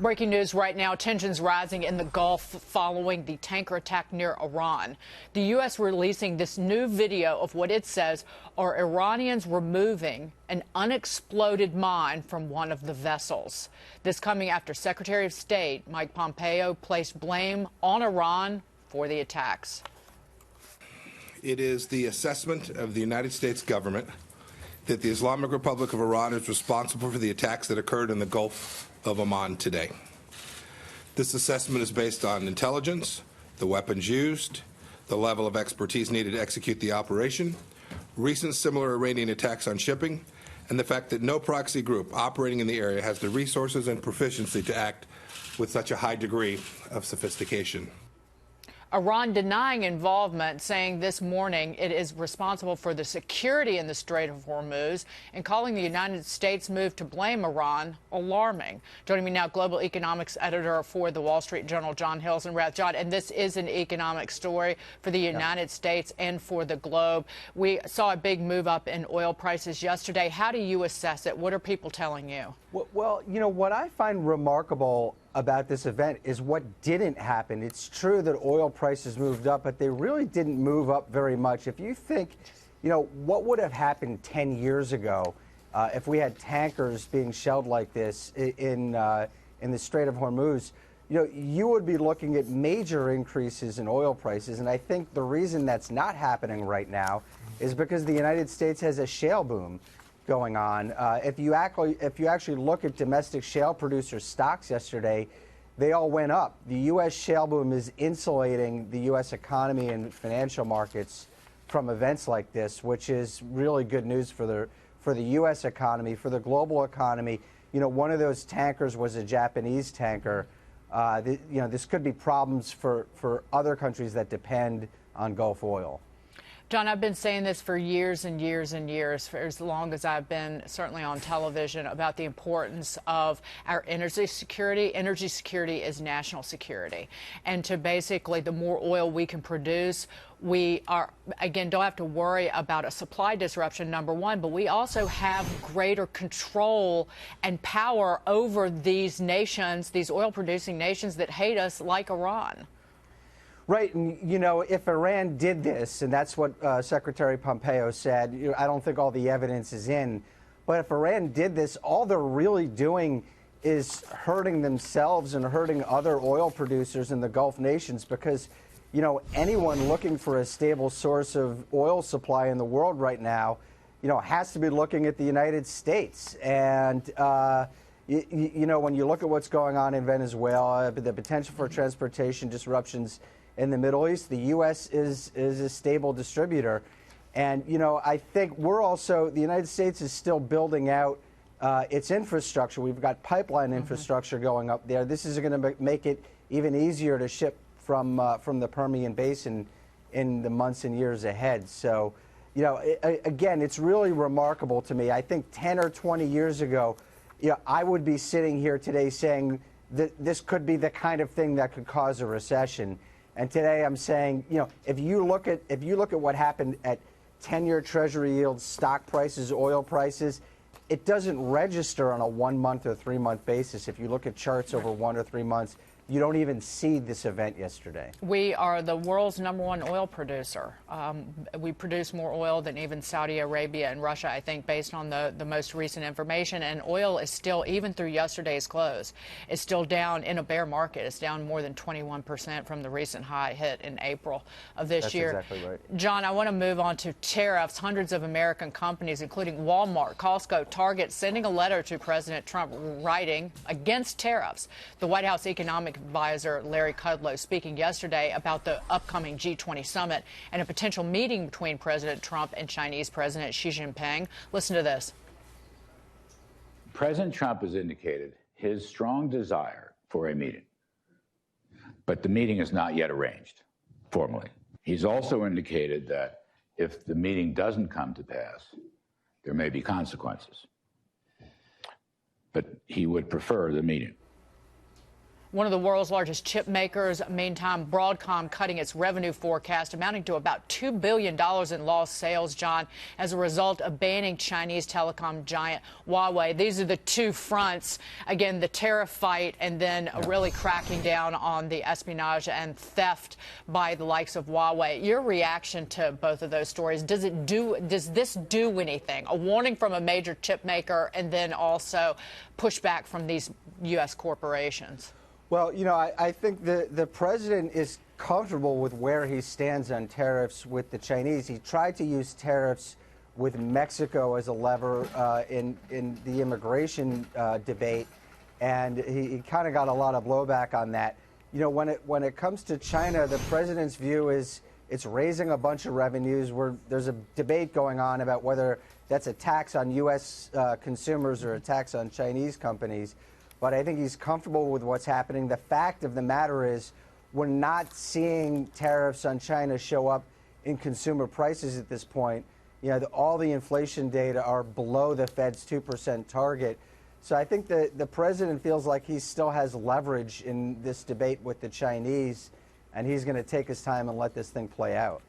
Breaking news right now, tensions rising in the Gulf following the tanker attack near Iran. The U.S. releasing this new video of what it says are Iranians removing an unexploded mine from one of the vessels. This coming after Secretary of State Mike Pompeo placed blame on Iran for the attacks. It is the assessment of the United States government that the Islamic Republic of Iran is responsible for the attacks that occurred in the Gulf of Oman today. This assessment is based on intelligence, the weapons used, the level of expertise needed to execute the operation, recent similar Iranian attacks on shipping, and the fact that no proxy group operating in the area has the resources and proficiency to act with such a high degree of sophistication. Iran denying involvement, saying this morning it is responsible for the security in the Strait of Hormuz, and calling the United States' move to blame Iran alarming. Joining me now, global economics editor for the Wall Street Journal, John Hilsenrath. John, and this is an economic story for the United States and for the globe. We saw a big move up in oil prices yesterday. How do you assess it? What are people telling you? Well, you know, what I find remarkable about this event is what didn't happen. It's true that oil prices moved up, but they really didn't move up very much. If you think, you know, what would have happened 10 years ago if we had tankers being shelled like this in the Strait of Hormuz, you know, you would be looking at major increases in oil prices. And I think the reason that's not happening right now is because the United States has a shale boom going on. If you actually look at domestic shale producer stocks yesterday, they all went up. The U.S. shale boom is insulating the U.S. economy and financial markets from events like this, which is really good news for the U.S. economy, for the global economy. You know, one of those tankers was a Japanese tanker. You know, this could be problems for other countries that depend on Gulf oil. John, I've been saying this for years and years and years, for as long as I've been certainly on television, about the importance of our energy security. Energy security is national security. And to basically, the more oil we can produce, we are, again, don't have to worry about a supply disruption, number one, but we also have greater control and power over these nations, these oil-producing nations that hate us, like Iran. Right, and you know, if Iran did this, and that's what Secretary Pompeo said, you know, I don't think all the evidence is in, but if Iran did this, all they're really doing is hurting themselves and hurting other oil producers in the Gulf nations, because, you know, anyone looking for a stable source of oil supply in the world right now, you know, has to be looking at the United States. And you know, when you look at what's going on in Venezuela, the potential for transportation disruptions in the Middle East, the U.S. is a stable distributor. And, you know, I think the United States is still building out its infrastructure. We've got pipeline infrastructure going up there. This is going to make it even easier to ship from the Permian Basin in the months and years ahead. So, you know, again, it's really remarkable to me. I think 10 or 20 years ago, you know, I would be sitting here today saying that this could be the kind of thing that could cause a recession. And today I'm saying, you know, if you look at what happened at 10-year Treasury yields, stock prices, oil prices, it doesn't register on a 1 month or 3 month basis. If you look at charts over 1 or 3 months, you don't even see this event yesterday. We are the world's #1 oil producer. We produce more oil than even Saudi Arabia and Russia, I think, based on the most recent information. And oil is still, even through yesterday's close, is still down in a bear market. It's down more than 21% from the recent high hit in April of this year. That's exactly right. John, I want to move on to tariffs. Hundreds of American companies, including Walmart, Costco, Target, sending a letter to President Trump writing against tariffs. The White House economic advisor Larry Kudlow speaking yesterday about the upcoming G20 summit and a potential meeting between President Trump and Chinese President Xi Jinping. Listen to this. President Trump has indicated his strong desire for a meeting, but the meeting is not yet arranged formally. He's also indicated that if the meeting doesn't come to pass, there may be consequences, but he would prefer the meeting. One of the world's largest chip makers. Meantime, Broadcom cutting its revenue forecast, amounting to about $2 billion in lost sales, John, as a result of banning Chinese telecom giant Huawei. These are the two fronts. Again, the tariff fight and then really cracking down on the espionage and theft by the likes of Huawei. Your reaction to both of those stories, does this do anything? A warning from a major chip maker and then also pushback from these U.S. corporations? Well, you know, I think the president is comfortable with where he stands on tariffs with the Chinese. He tried to use tariffs with Mexico as a lever in the immigration debate, and he kind of got a lot of blowback on that. You know, when it comes to China, the president's view is it's raising a bunch of revenues. There's a debate going on about whether that's a tax on U.S. consumers or a tax on Chinese companies. But I think he's comfortable with what's happening. The fact of the matter is we're not seeing tariffs on China show up in consumer prices at this point. You know, all the inflation data are below the Fed's 2% target. So I think the president feels like he still has leverage in this debate with the Chinese, and he's going to take his time and let this thing play out.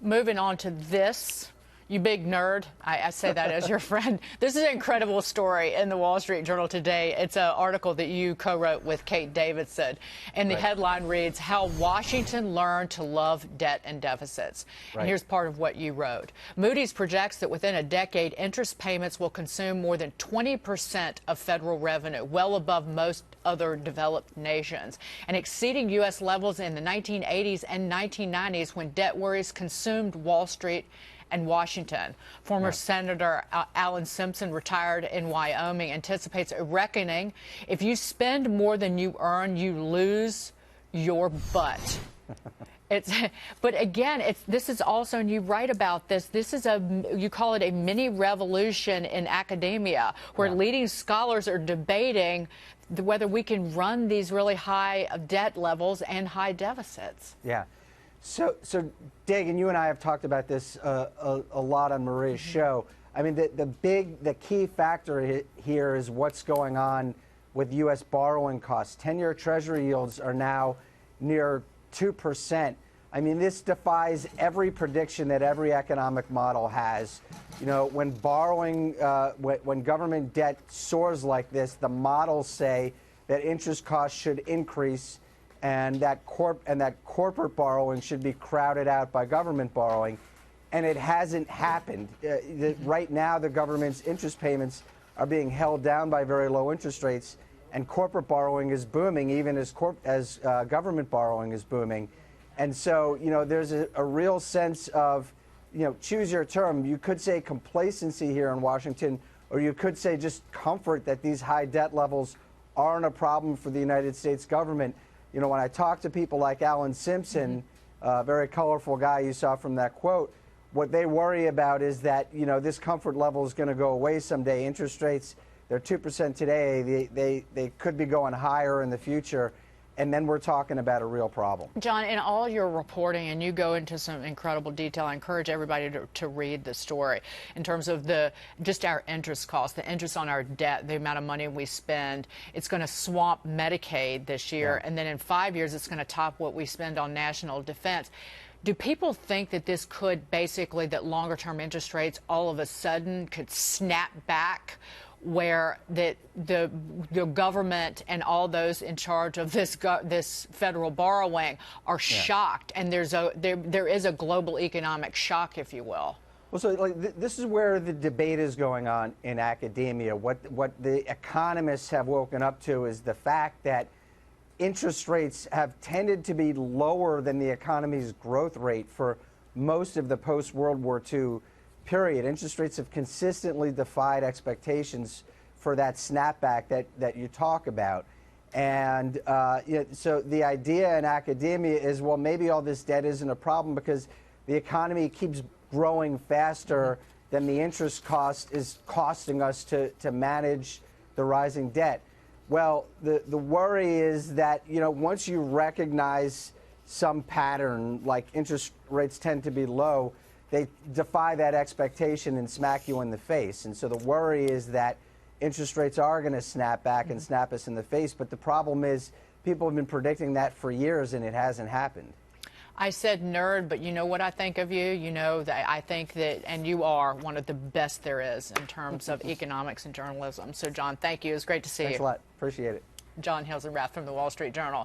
Moving on to this. You big nerd. I say that as your friend. This is an incredible story in the Wall Street Journal today. It's an article that you co-wrote with Kate Davidson. And the headline reads, How Washington Learned to Love Debt and Deficits. Right. And here's part of what you wrote. Moody's projects that within a decade, interest payments will consume more than 20% of federal revenue, well above most other developed nations, and exceeding U.S. levels in the 1980s and 1990s when debt worries consumed Wall Street and Washington. Former Senator Alan Simpson, retired in Wyoming, anticipates a reckoning. If you spend more than you earn, you lose your butt. But again, this is also, and you write about this, this is you call it a mini revolution in academia, where leading scholars are debating whether we can run these really high debt levels and high deficits. Yeah. So Dagan, you and I have talked about this a lot on Maria's show. I mean, the key factor here is what's going on with U.S. borrowing costs. 10-year Treasury yields are now near 2%. I mean, this defies every prediction that every economic model has. You know, when borrowing, when government debt soars like this, the models say that interest costs should increase, and that corporate borrowing should be crowded out by government borrowing, and it hasn't happened. Right now, the government's interest payments are being held down by very low interest rates, and corporate borrowing is booming, even as government borrowing is booming. And so, you know, there's a real sense of, you know, choose your term. You could say complacency here in Washington, or you could say just comfort that these high debt levels aren't a problem for the United States government. You know, when I talk to people like Alan Simpson, a very colorful guy you saw from that quote, what they worry about is that, you know, this comfort level is going to go away someday. Interest rates, they're 2% today. They could be going higher in the future. And then we're talking about a real problem. John, in all your reporting, and you go into some incredible detail, I encourage everybody to read the story in terms of just our interest costs, the interest on our debt, the amount of money we spend. It's going to swamp Medicaid this year, and then in 5 years, it's going to top what we spend on national defense. Do people think that this could basically, that longer-term interest rates all of a sudden could snap back, where the government and all those in charge of this federal borrowing are shocked, and there is a global economic shock, if you will? Well, so this is where the debate is going on in academia. What the economists have woken up to is the fact that interest rates have tended to be lower than the economy's growth rate for most of the post-World War II period. Interest rates have consistently defied expectations for that snapback that you talk about. And so the idea in academia is, well, maybe all this debt isn't a problem because the economy keeps growing faster than the interest cost is costing us to manage the rising debt. Well, the worry is that, you know, once you recognize some pattern, like interest rates tend to be low, they defy that expectation and smack you in the face. And so the worry is that interest rates are going to snap back and snap us in the face. But the problem is people have been predicting that for years, and it hasn't happened. I said nerd, but you know what I think of you? You know that I think that, and you are one of the best there is in terms of economics and journalism. So, John, thank you. It was great to see you. Thanks a lot. Appreciate it. John Hilsenrath from the Wall Street Journal.